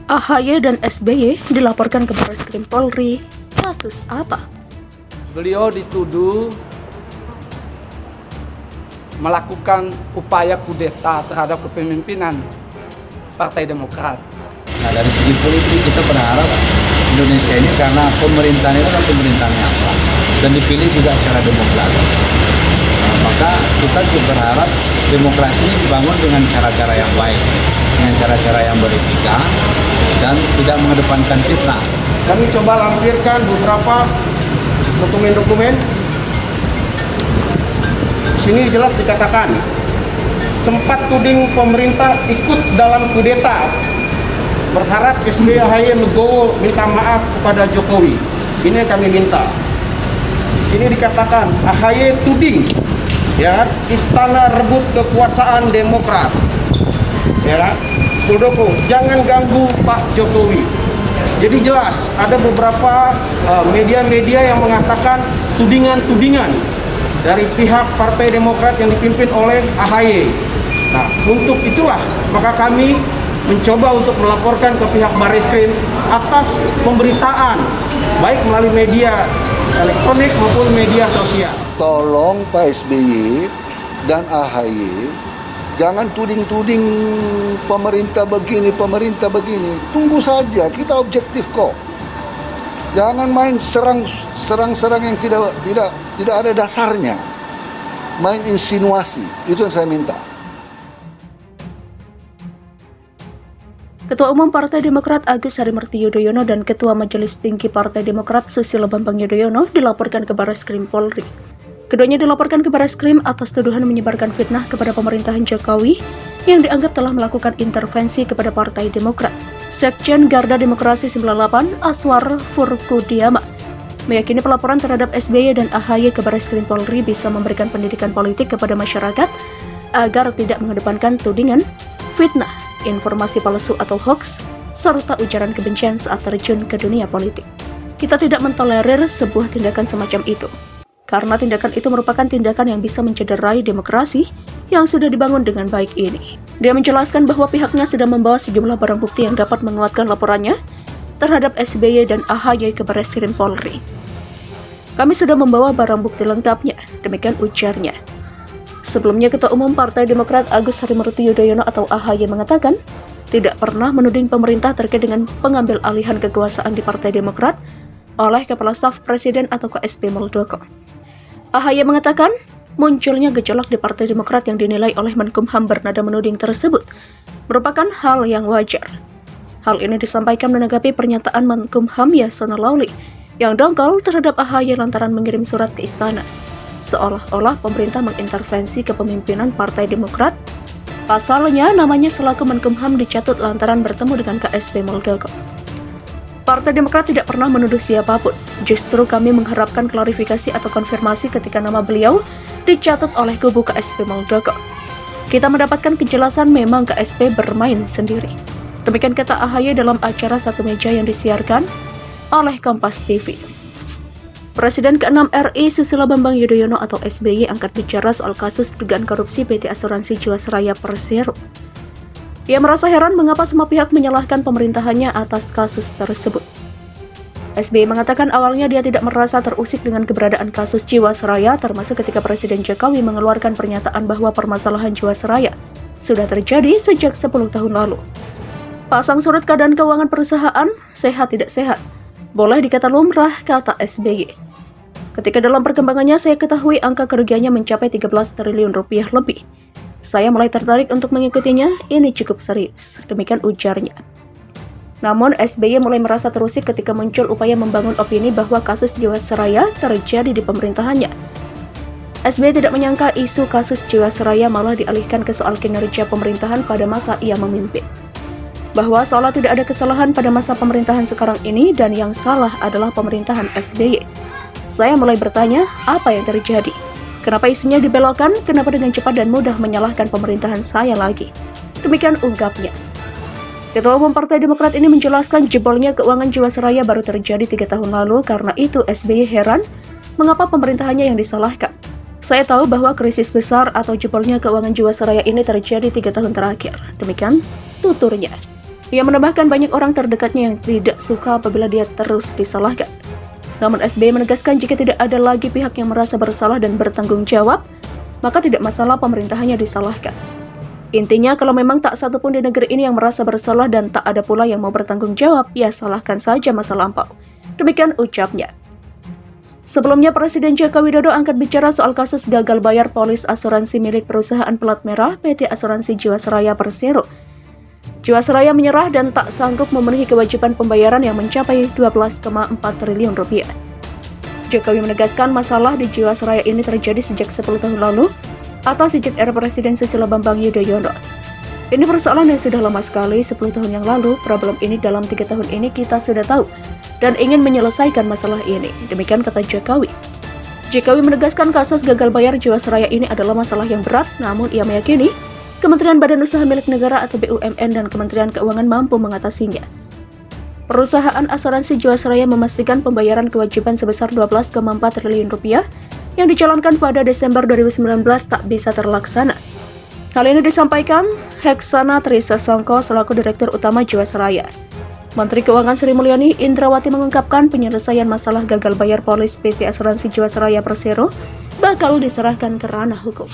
AHY dan SBY dilaporkan ke Barreskrim Polri. Kasus apa? Beliau dituduh melakukan upaya kudeta terhadap kepemimpinan Partai Demokrat. Nah, dari segi politik kita berharap Indonesia ini karena pemerintahan itu kan pemerintahan yang sah dan dipilih juga secara demokratis. Nah, maka kita juga berharap demokrasi ini dibangun dengan cara-cara yang baik, dengan cara-cara yang beretika dan tidak mengedepankan fitnah. Kami coba lampirkan beberapa dokumen-dokumen. Sini jelas dikatakan sempat tuding pemerintah ikut dalam kudeta, berharap SBY AHY legowo minta maaf kepada Jokowi. Ini yang kami minta. Sini dikatakan AHY tuding ya istana rebut kekuasaan Demokrat. Ya, Muldoko, jangan ganggu Pak Jokowi. Jadi jelas ada beberapa media-media yang mengatakan tudingan-tudingan dari pihak Partai Demokrat yang dipimpin oleh AHY. Nah, untuk itulah maka kami mencoba untuk melaporkan ke pihak Barreskrim atas pemberitaan baik melalui media elektronik maupun media sosial. Tolong Pak SBY dan AHY jangan tuding-tuding pemerintah begini. Tunggu saja, kita objektif kok. Jangan main serang-serang yang tidak ada dasarnya. Main insinuasi, itu yang saya minta. Ketua Umum Partai Demokrat Agus Harimurti Yudhoyono dan Ketua Majelis Tinggi Partai Demokrat Susilo Bambang Yudhoyono dilaporkan ke Barreskrim Polri. Keduanya dilaporkan ke Barreskrim atas tuduhan menyebarkan fitnah kepada pemerintahan Jokowi yang dianggap telah melakukan intervensi kepada Partai Demokrat. Sekjen Garda Demokrasi 98 Aswar Furkudiama meyakini pelaporan terhadap SBY dan AHY ke Barreskrim Polri bisa memberikan pendidikan politik kepada masyarakat agar tidak mengedepankan tudingan, fitnah, informasi palsu atau hoax, serta ujaran kebencian saat terjun ke dunia politik. Kita tidak mentolerir sebuah tindakan semacam itu, karena tindakan itu merupakan tindakan yang bisa mencederai demokrasi yang sudah dibangun dengan baik ini. Dia menjelaskan bahwa pihaknya sudah membawa sejumlah barang bukti yang dapat menguatkan laporannya terhadap SBY dan AHY ke Barreskrim Polri. Kami sudah membawa barang bukti lengkapnya, demikian ujarnya. Sebelumnya, Ketua Umum Partai Demokrat Agus Harimurti Yudhoyono atau AHY mengatakan tidak pernah menuding pemerintah terkait dengan pengambil alihan kekuasaan di Partai Demokrat oleh Kepala Staf Presiden atau KSP Muldoko. AHY mengatakan munculnya gejolak di Partai Demokrat yang dinilai oleh Menkumham bernada menuding tersebut merupakan hal yang wajar. Hal ini disampaikan menanggapi pernyataan Menkumham Yasona Lauli yang dongkol terhadap AHY lantaran mengirim surat ke istana, seolah-olah pemerintah mengintervensi kepemimpinan Partai Demokrat. Pasalnya, namanya selaku Menkumham dicatut lantaran bertemu dengan KSP Muldoko. Partai Demokrat tidak pernah menuduh siapapun. Justru kami mengharapkan klarifikasi atau konfirmasi ketika nama beliau dicatut oleh kubu KSP Muldoko. Kita mendapatkan kejelasan memang KSP bermain sendiri. Demikian kata AHY dalam acara Satu Meja yang disiarkan oleh Kompas TV. Presiden ke-6 RI Susilo Bambang Yudhoyono atau SBY angkat bicara soal kasus dugaan korupsi PT Asuransi Jiwasraya Persero. Ia merasa heran mengapa semua pihak menyalahkan pemerintahannya atas kasus tersebut. SBY mengatakan awalnya dia tidak merasa terusik dengan keberadaan kasus Jiwasraya, termasuk ketika Presiden Jokowi mengeluarkan pernyataan bahwa permasalahan Jiwasraya sudah terjadi sejak 10 tahun lalu. Pasang surut keadaan keuangan perusahaan, sehat tidak sehat, boleh dikata lumrah, kata SBY. Ketika dalam perkembangannya saya ketahui angka kerugiannya mencapai 13 triliun rupiah lebih. Saya mulai tertarik untuk mengikutinya, ini cukup serius, demikian ujarnya. Namun SBY mulai merasa terusik ketika muncul upaya membangun opini bahwa kasus Jiwasraya terjadi di pemerintahannya. SBY tidak menyangka isu kasus Jiwasraya malah dialihkan ke soal kinerja pemerintahan pada masa ia memimpin. Bahwa seolah tidak ada kesalahan pada masa pemerintahan sekarang ini dan yang salah adalah pemerintahan SBY. Saya mulai bertanya, apa yang terjadi? Kenapa isunya dibelokkan? Kenapa dengan cepat dan mudah menyalahkan pemerintahan saya lagi? Demikian ungkapnya. Ketua Umum Partai Demokrat ini menjelaskan jebolnya keuangan Jiwasraya baru terjadi 3 tahun lalu, karena itu SBY heran mengapa pemerintahannya yang disalahkan. Saya tahu bahwa krisis besar atau jebolnya keuangan Jiwasraya ini terjadi 3 tahun terakhir. Demikian tuturnya. Ia menambahkan banyak orang terdekatnya yang tidak suka apabila dia terus disalahkan. Namun SBY menegaskan jika tidak ada lagi pihak yang merasa bersalah dan bertanggung jawab, maka tidak masalah pemerintahannya disalahkan. Intinya kalau memang tak satu pun di negeri ini yang merasa bersalah dan tak ada pula yang mau bertanggung jawab, ya salahkan saja masa lampau. Demikian ucapnya. Sebelumnya, Presiden Joko Widodo angkat bicara soal kasus gagal bayar polis asuransi milik perusahaan pelat merah PT Asuransi Jiwasraya Persero. Jiwasraya menyerah dan tak sanggup memenuhi kewajiban pembayaran yang mencapai 12,4 triliun rupiah. Jokowi menegaskan masalah di Jiwasraya ini terjadi sejak 10 tahun lalu atau sejak era Presiden Susilo Bambang Yudhoyono. Ini persoalan yang sudah lama sekali, 10 tahun yang lalu. Problem ini dalam 3 tahun ini kita sudah tahu dan ingin menyelesaikan masalah ini. Demikian kata Jokowi. Jokowi menegaskan kasus gagal bayar Jiwasraya ini adalah masalah yang berat, namun ia meyakini Kementerian Badan Usaha Milik Negara atau BUMN dan Kementerian Keuangan mampu mengatasinya. Perusahaan asuransi Jiwasraya memastikan pembayaran kewajiban sebesar 12,4 triliun rupiah yang dijalankan pada Desember 2019 tak bisa terlaksana. Hal ini disampaikan Heksana Trisasongko selaku Direktur Utama Jiwasraya. Menteri Keuangan Sri Mulyani Indrawati mengungkapkan penyelesaian masalah gagal bayar polis PT Asuransi Jiwasraya Persero bakal diserahkan ke ranah hukum.